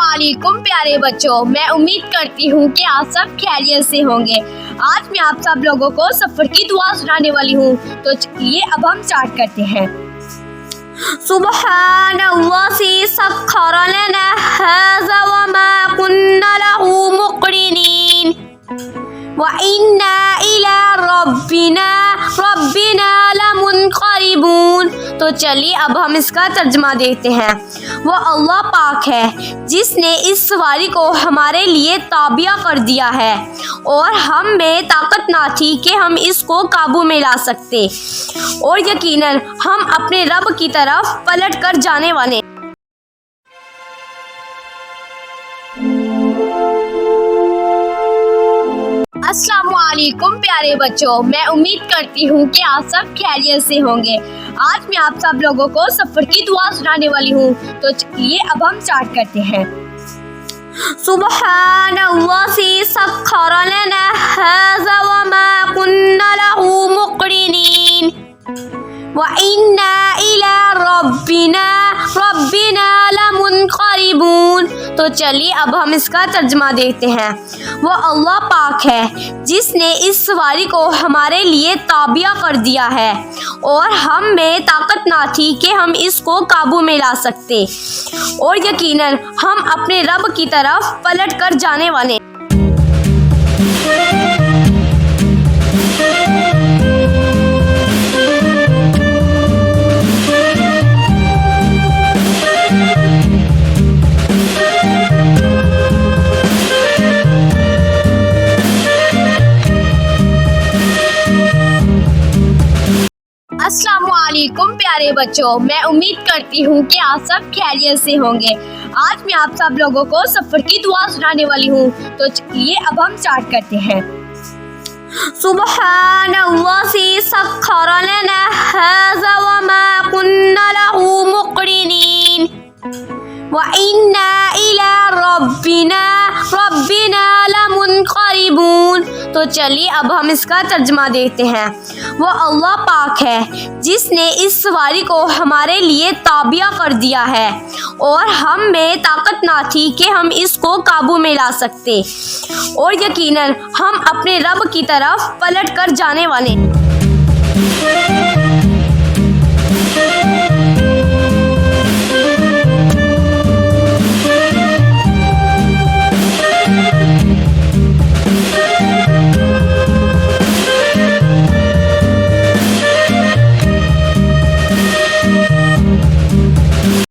अस्सलामुअलैकुम प्यारे बच्चों, मैं उम्मीद करती हूँ कि आप सब खैरियत से होंगे। आज मैं आप सब लोगों को सफर की दुआ सुनाने वाली हूँ, तो ये अब हम स्टार्ट करते हैं। सुब्हानल्लाज़ी सख्खर लना हाज़ा व मा कुन्ना लहू मुक़रिनीन व इन्ना इला रब्बिना लमुनक़लिबून। तो चलिए अब हम इसका तर्जुमा देखते हैं। वो अल्लाह पाक है जिसने इस सवारी को हमारे लिए ताबिया कर दिया है और हम में ताकत ना थी कि हम इसको काबू में ला सकते, और यकीनन हम अपने रब की तरफ पलट कर जाने वाले। अस्सलामुअलैकुम प्यारे बच्चों, मैं उम्मीद करती हूँ कि आप सब खैरियत से होंगे। आज मैं आप सब लोगों को सफर की दुआ सुनाने वाली हूँ, तो ये अब हम स्टार्ट करते हैं। सुब्हानल्लाज़ी सख्खर लना हाज़ा व मा कुन्ना लहू मुक़रिनीन व इन्ना इला रब्बिना लमुनक़लिबून। तो चलिए अब हम इसका तर्जुमा देखते हैं। वो अल्लाह पाक है जिसने इस सवारी को हमारे लिए ताबिया कर दिया है और हम में ताकत ना थी कि हम इसको काबू में ला सकते, और यकीनन हम अपने रब की तरफ पलट कर जाने वाले। अस्सलामुअलैकुम प्यारे बच्चों, मैं उम्मीद करती हूँ कि आप सब खैरियत से होंगे। आज मैं आप सब लोगों को सफर की दुआ सुनाने वाली हूँ, तो ये अब हम स्टार्ट करते हैं। सुब्हानल्लाज़ी सख्खर लना हाज़ा व मा कुन्ना लहू मुक़रिनीन व इन्ना इला रब्बिना लमुनक़लिबून। तो चलिए अब हम इसका तर्जुमा देखते हैं। वो अल्लाह पाक है जिसने इस सवारी को हमारे लिए ताबिया कर दिया है और हम में ताकत ना थी कि हम इसको काबू में ला सकते, और यकीनन हम अपने रब की तरफ पलट कर जाने वाले।